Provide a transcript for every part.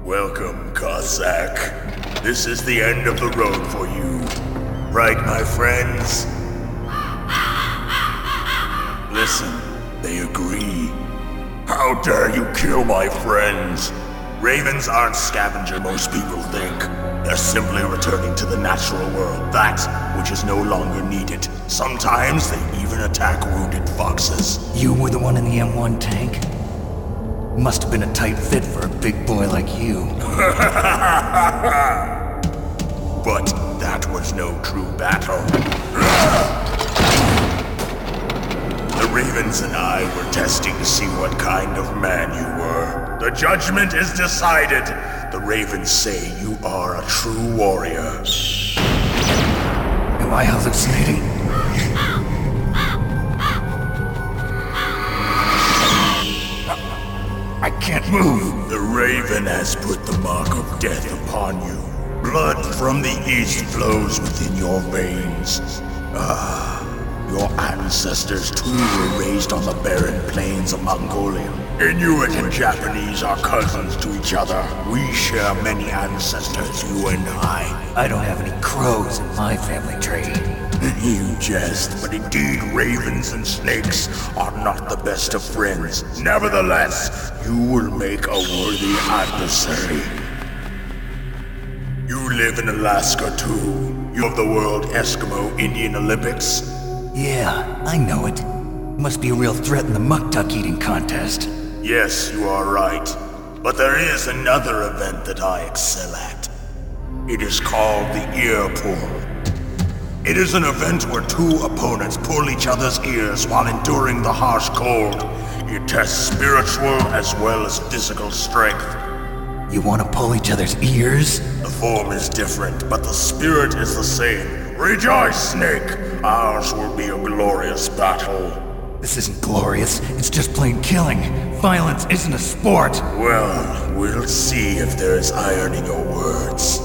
Welcome, Cossack. This is the end of the road for you. Right, my friends? Listen, they agree. How dare you kill my friends? Ravens aren't scavenger most people think. They're simply returning to the natural world, that which is no longer needed. Sometimes they even attack wounded foxes. You were the one in the M1 tank? Must have been a tight fit for a big boy like you. But that was no true battle. The Ravens and I were testing to see what kind of man you were. The judgment is decided. The ravens say you are a true warrior. Am I hallucinating? I can't move. The raven has put the mark of death upon you. Blood from the east flows within your veins. Your ancestors too were raised on the barren plains of Mongolia. Inuit and Japanese are cousins to each other. We share many ancestors, you and I. I don't have any crows in my family tree. You jest, but indeed ravens and snakes are not the best of friends. Nevertheless, you will make a worthy adversary. You live in Alaska too. You of the World Eskimo Indian Olympics? Yeah, I know it. Must be a real threat in the muck-duck eating contest. Yes, you are right. But there is another event that I excel at. It is called the ear pull. It is an event where two opponents pull each other's ears while enduring the harsh cold. It tests spiritual as well as physical strength. You want to pull each other's ears? The form is different, but the spirit is the same. Rejoice, Snake! Ours will be a glorious battle. This isn't glorious, it's just plain killing. Violence isn't a sport. Well, we'll see if there is iron in your words.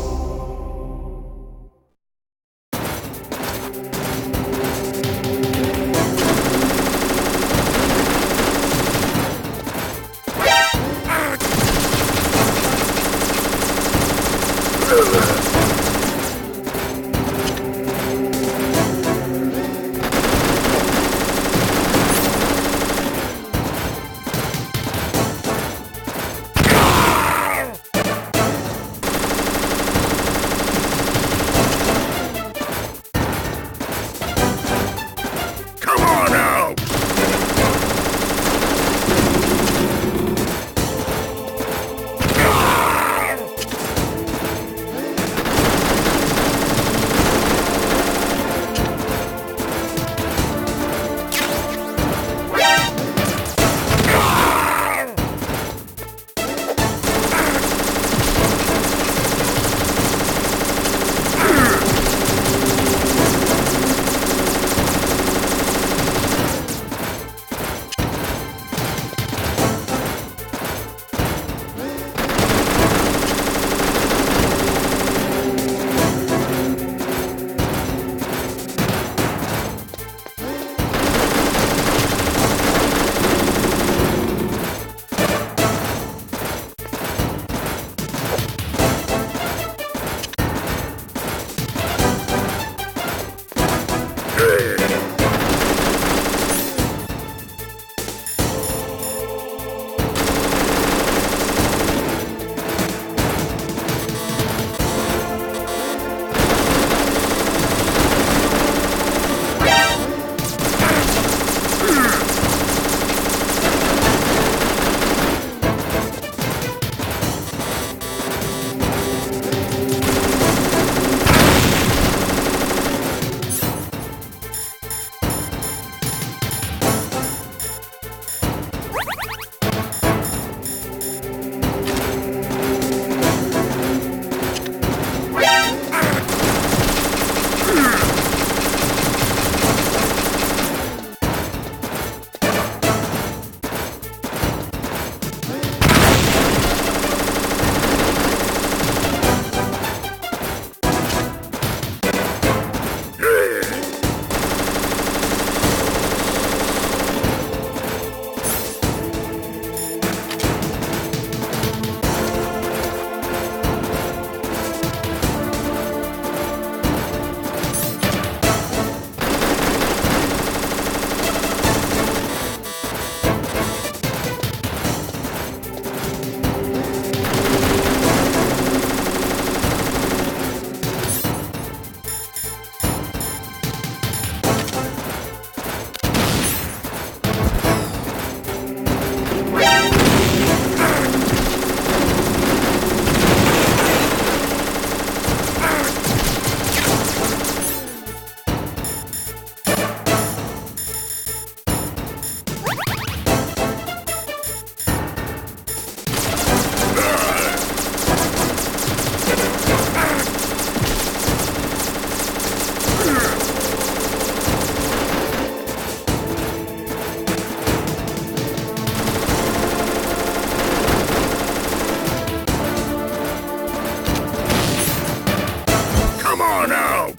on out!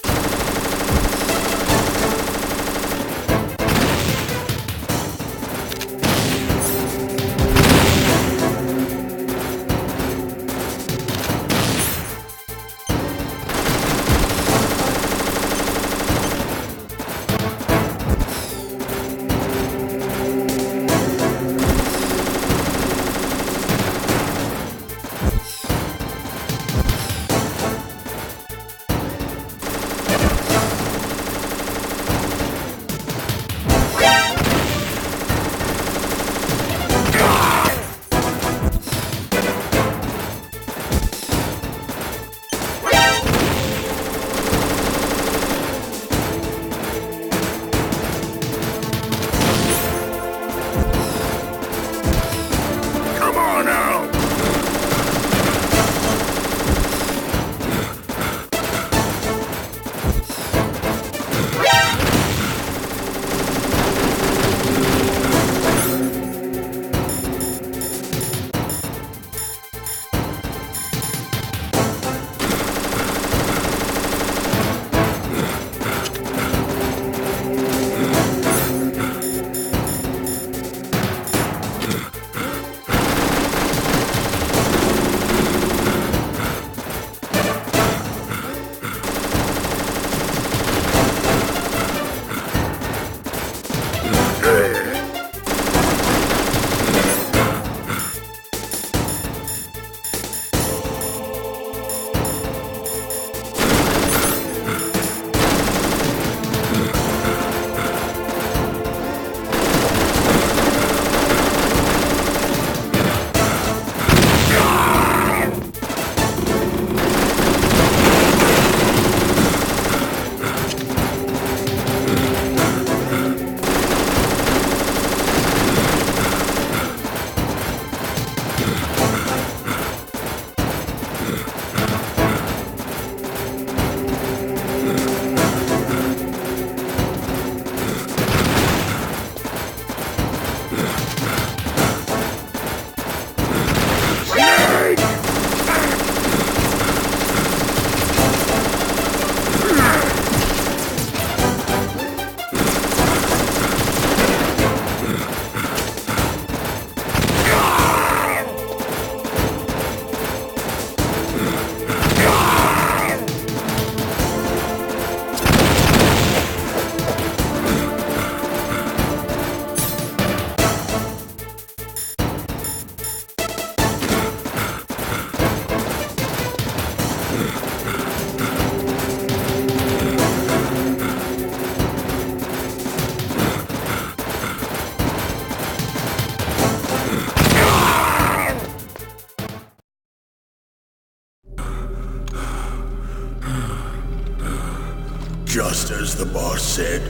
Just as the boss said,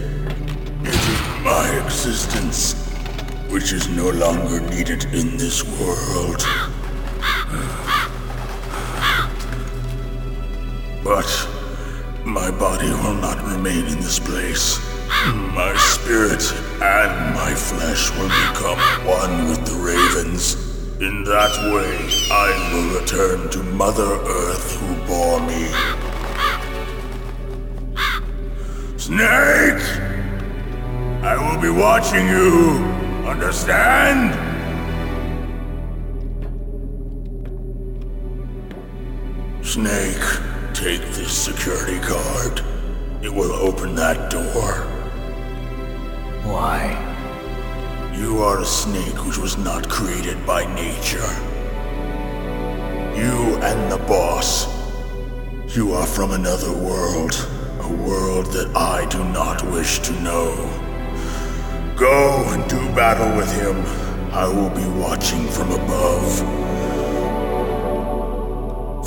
it is my existence which is no longer needed in this world. But my body will not remain in this place. My spirit and my flesh will become one with the ravens. In that way, I will return to Mother Earth who bore me. Snake! I will be watching you. Understand? Snake, take this security card. It will open that door. Why? You are a snake which was not created by nature. You and the boss. You are from another world. A world that I do not wish to know. Go and do battle with him. I will be watching from above.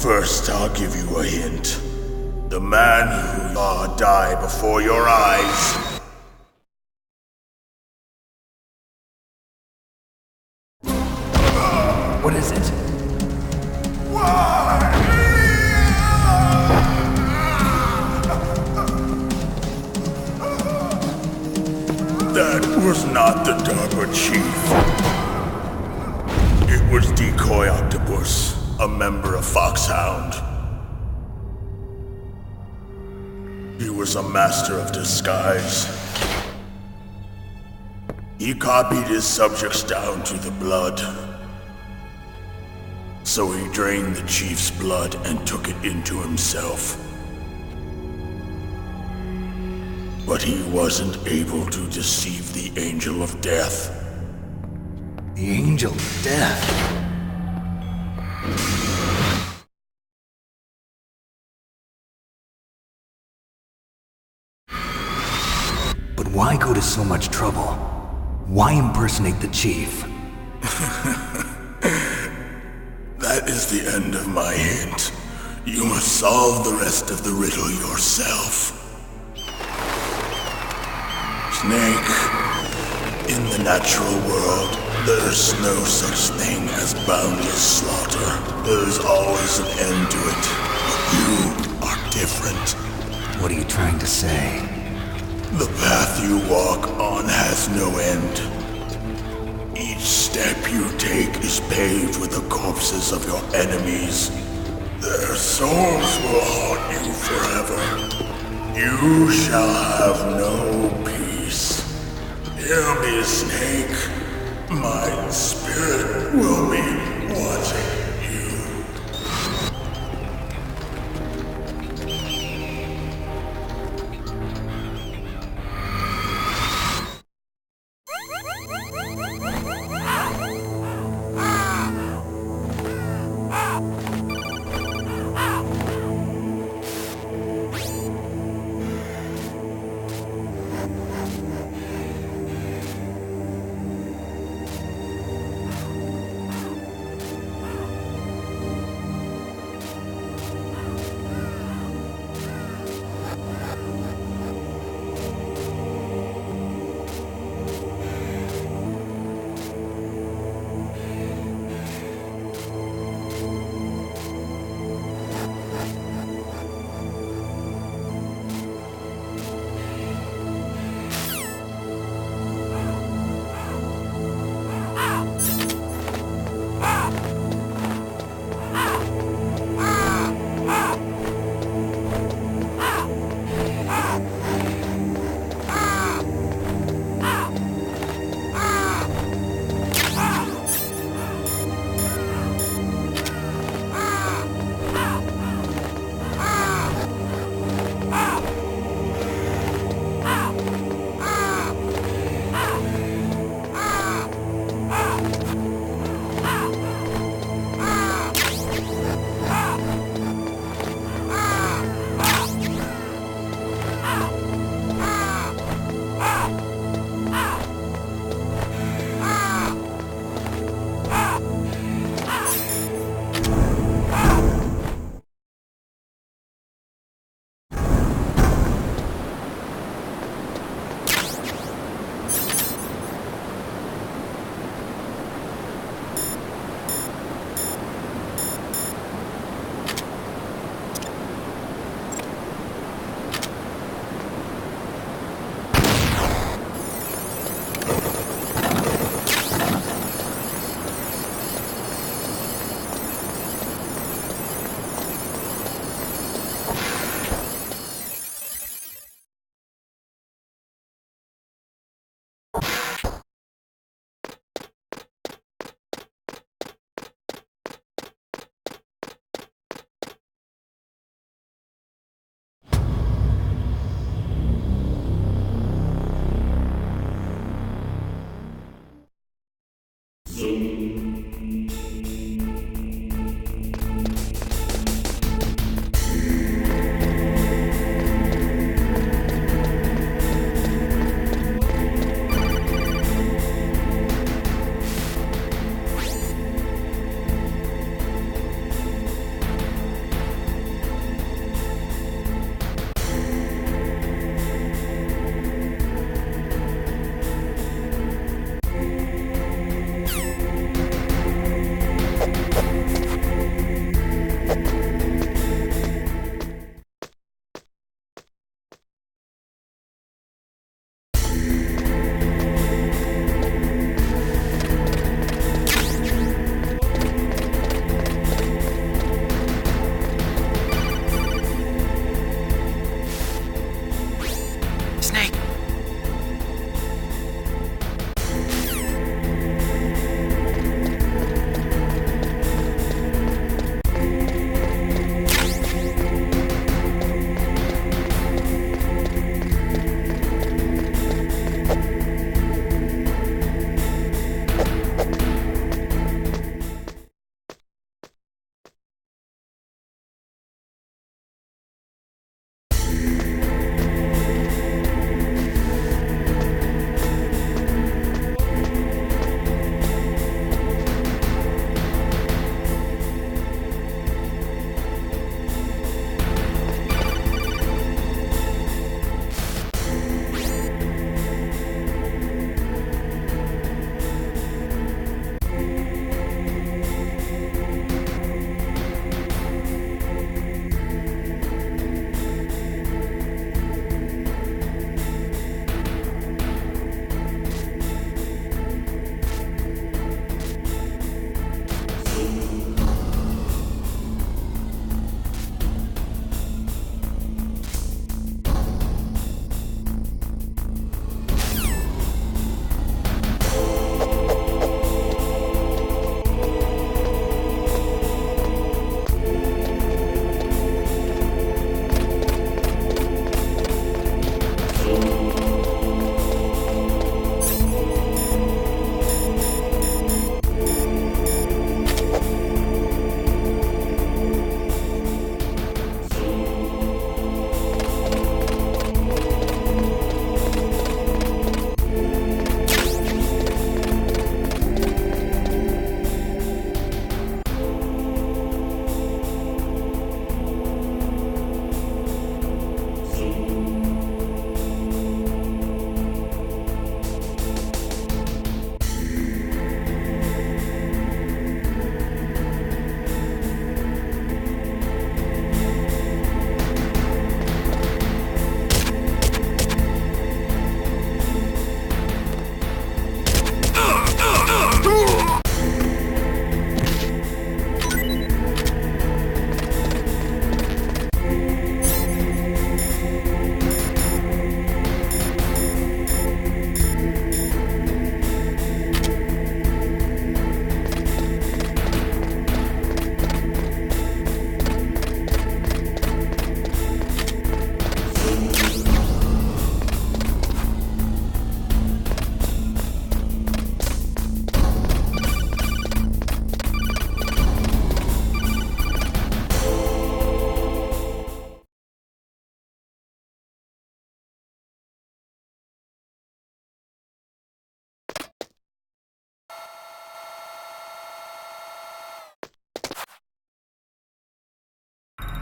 First, I'll give you a hint. The man who you saw die before your eyes. What is it? That was not the DARPA chief. It was Decoy Octopus, a member of Foxhound. He was a master of disguise. He copied his subjects down to the blood. So he drained the chief's blood and took it into himself. But he wasn't able to deceive the Angel of Death. The Angel of Death? But why go to so much trouble? Why impersonate the chief? That is the end of my hint. You must solve the rest of the riddle yourself. Snake, in the natural world, there's no such thing as boundless slaughter. There's always an end to it. But you are different. What are you trying to say? The path you walk on has no end. Each step you take is paved with the corpses of your enemies. Their souls will haunt you forever. You shall have no peace. Hear me, Snake. My spirit will be watching you.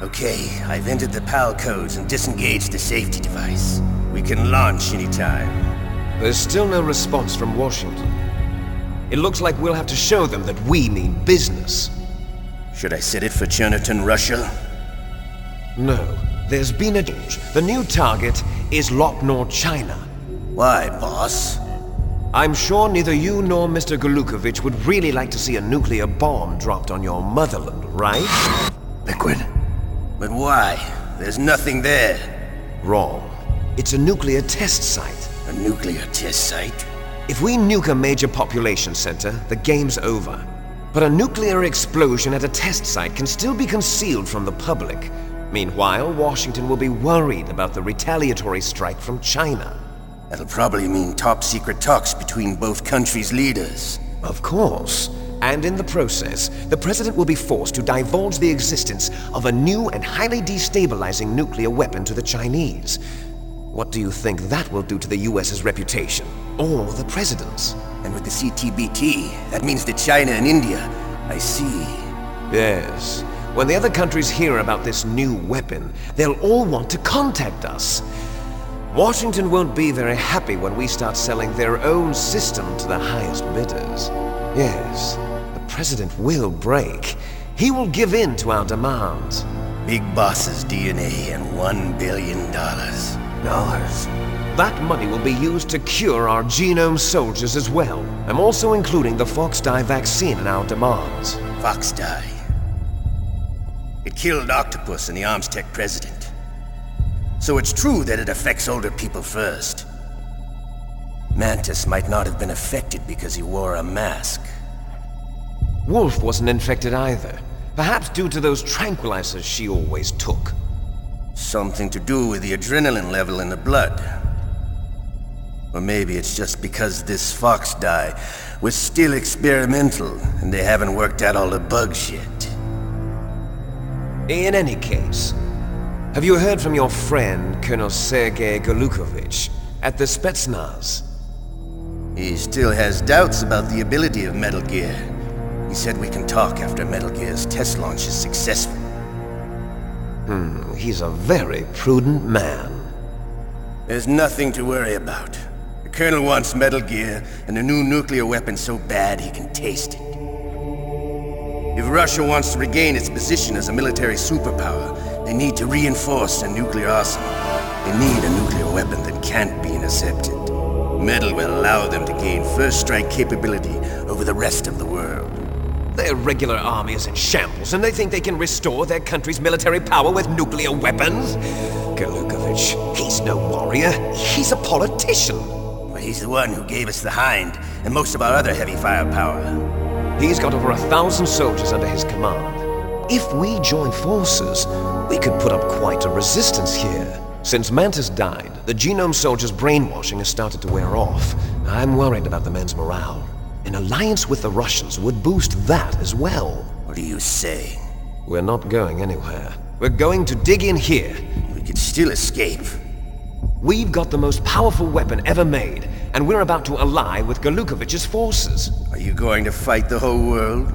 Okay, I've entered the PAL codes and disengaged the safety device. We can launch anytime. There's still no response from Washington. It looks like we'll have to show them that we mean business. Should I set it for Cherniton, Russia? No, there's been a change. The new target is Lok Nor, China. Why, boss? I'm sure neither you nor Mr. Golukovich would really like to see a nuclear bomb dropped on your motherland, right? Liquid. But why? There's nothing there. Wrong. It's a nuclear test site. A nuclear test site? If we nuke a major population center, the game's over. But a nuclear explosion at a test site can still be concealed from the public. Meanwhile, Washington will be worried about the retaliatory strike from China. That'll probably mean top-secret talks between both countries' leaders. Of course. And in the process, the President will be forced to divulge the existence of a new and highly destabilizing nuclear weapon to the Chinese. What do you think that will do to the US's reputation? Or the President's? And with the CTBT, that means that China and India. I see. Yes. When the other countries hear about this new weapon, they'll all want to contact us. Washington won't be very happy when we start selling their own system to the highest bidders. Yes, the President will break. He will give in to our demands. Big Boss's DNA and $1 billion. That money will be used to cure our genome soldiers as well. I'm also including the Foxdie vaccine in our demands. Foxdie. It killed Octopus and the Armstech president. So it's true that it affects older people first. Mantis might not have been affected because he wore a mask. Wolf wasn't infected either. Perhaps due to those tranquilizers she always took. Something to do with the adrenaline level in the blood. Or maybe it's just because this Foxdie was still experimental and they haven't worked out all the bugs yet. In any case, have you heard from your friend, Colonel Sergei Golukovich, at the Spetsnaz? He still has doubts about the ability of Metal Gear. He said we can talk after Metal Gear's test launch is successful. He's a very prudent man. There's nothing to worry about. The Colonel wants Metal Gear and a new nuclear weapon so bad he can taste it. If Russia wants to regain its position as a military superpower, they need to reinforce their nuclear arsenal. They need a nuclear weapon that can't be intercepted. Metal will allow them to gain first strike capability over the rest of the world. Their regular army is in shambles, and they think they can restore their country's military power with nuclear weapons? Golukovich, he's no warrior. He's a politician. But he's the one who gave us the Hind and most of our other heavy firepower. He's got over 1,000 soldiers under his command. If we join forces, we could put up quite a resistance here. Since Mantis died, the genome soldiers' brainwashing has started to wear off. I'm worried about the men's morale. An alliance with the Russians would boost that as well. What are you saying? We're not going anywhere. We're going to dig in here. We could still escape. We've got the most powerful weapon ever made, and we're about to ally with Golukovich's forces. Are you going to fight the whole world?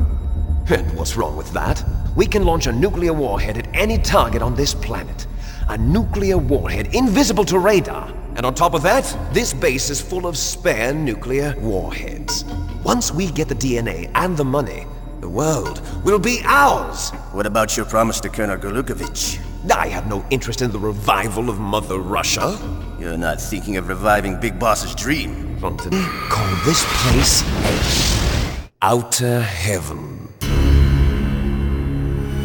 And what's wrong with that? We can launch a nuclear warhead at any target on this planet. A nuclear warhead invisible to radar. And on top of that, this base is full of spare nuclear warheads. Once we get the DNA and the money, the world will be ours! What about your promise to Colonel Golukovich? I have no interest in the revival of Mother Russia. You're not thinking of reviving Big Boss's dream. From today, call this place Outer Heaven.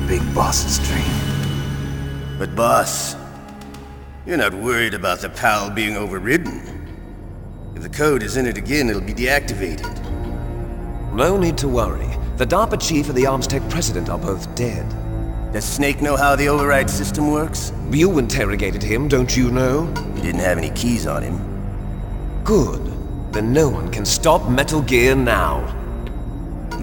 Big Boss's dream. But boss, you're not worried about the PAL being overridden. If the code is entered again, it'll be deactivated. No need to worry. The DARPA chief and the Armstech president are both dead. Does Snake know how the override system works? You interrogated him, don't you know? He didn't have any keys on him. Good. Then no one can stop Metal Gear now.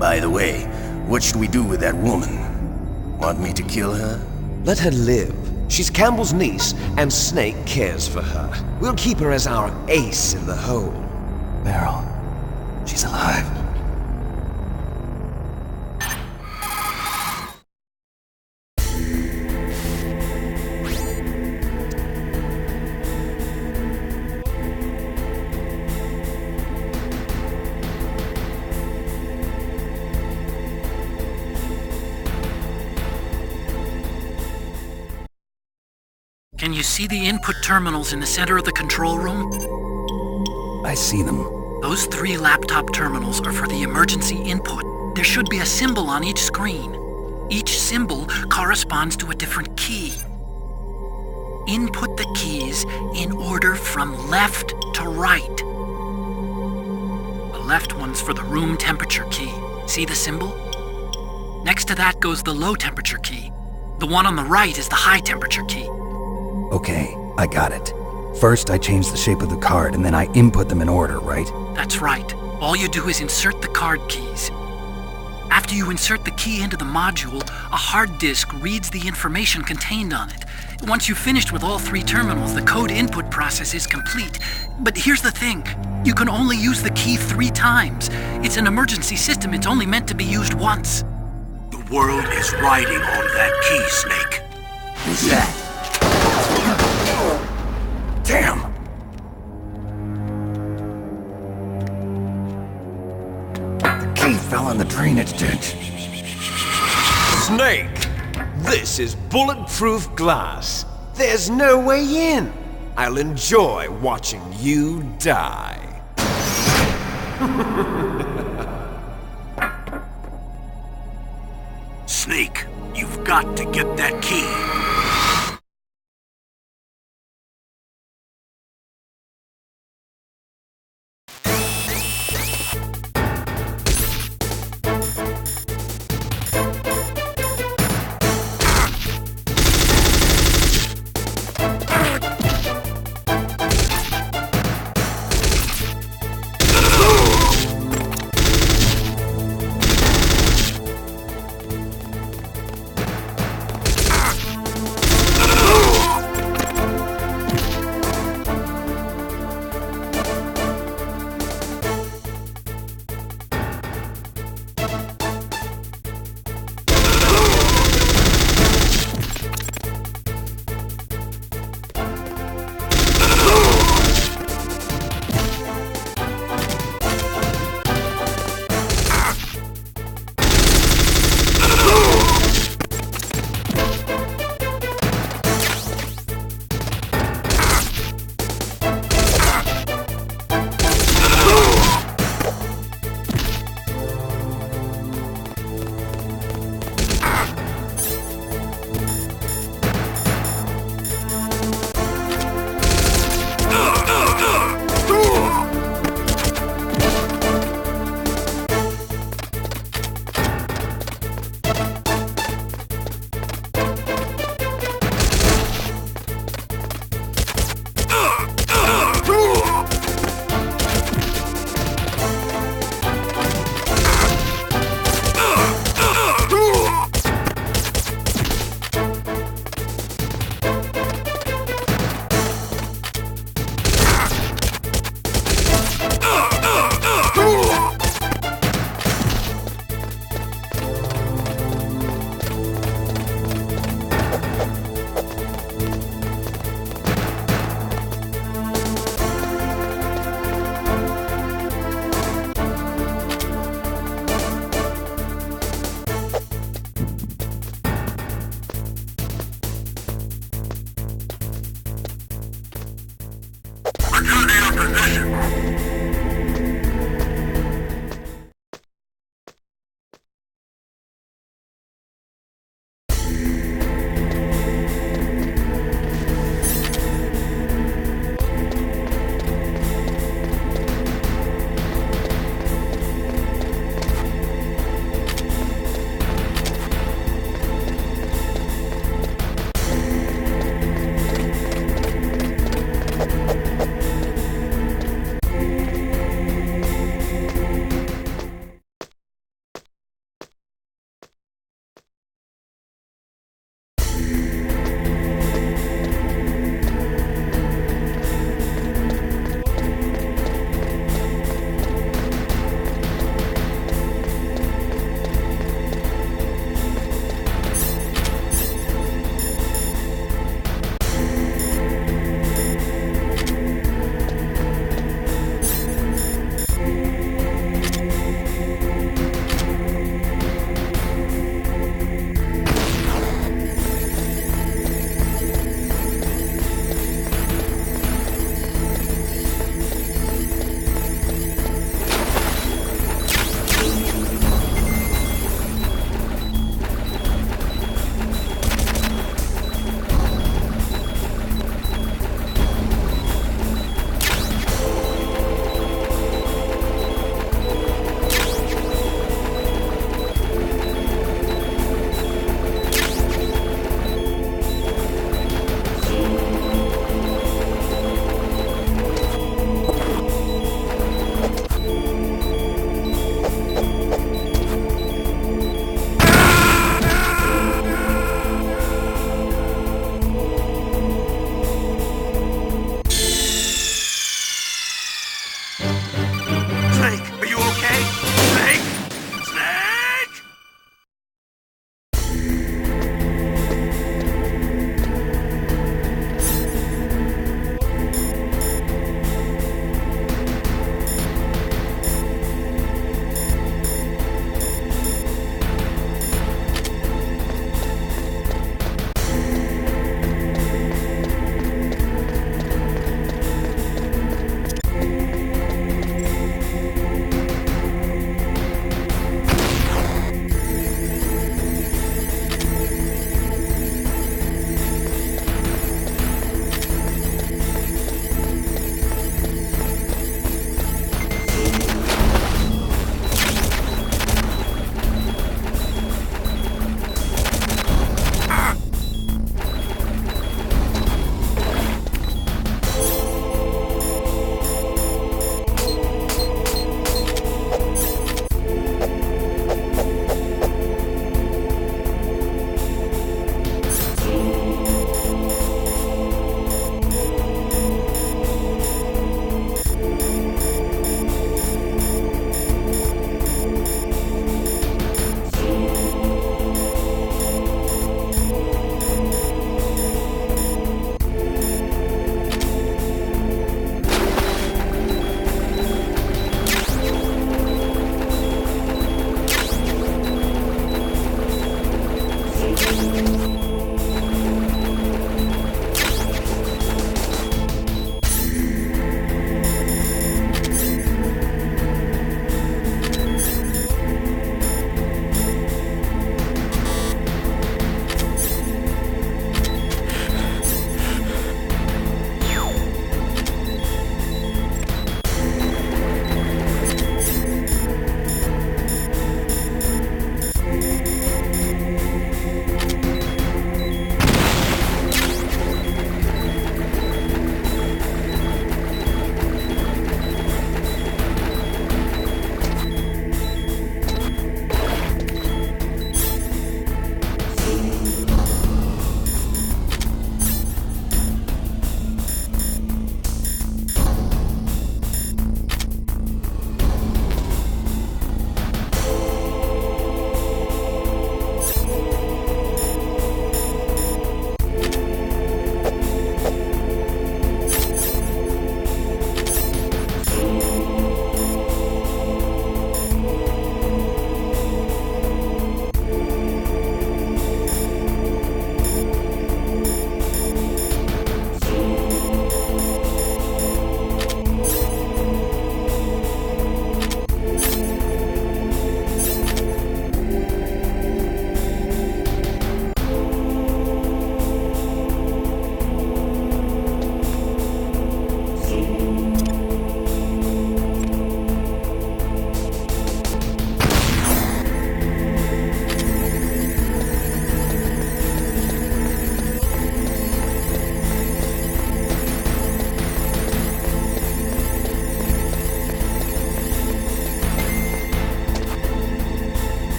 By the way, what should we do with that woman? Want me to kill her? Let her live. She's Campbell's niece, and Snake cares for her. We'll keep her as our ace in the hole. Meryl, she's alive. see the input terminals in the center of the control room? I see them. Those 3 laptop terminals are for the emergency input. There should be a symbol on each screen. Each symbol corresponds to a different key. Input the keys in order from left to right. The left one's for the room temperature key. See the symbol? Next to that goes the low temperature key. The one on the right is the high temperature key. Okay, I got it. First, I change the shape of the card, and then I input them in order, right? That's right. All you do is insert the card keys. After you insert the key into the module, a hard disk reads the information contained on it. Once you've finished with all 3 terminals, the code input process is complete. But here's the thing. You can only use the key 3 times. It's an emergency system. It's only meant to be used once. The world is riding on that key, Snake. Who's that? Damn! The key fell in the drainage ditch. Snake! This is bulletproof glass. There's no way in. I'll enjoy watching you die. Snake, you've got to get that key. We're in our position.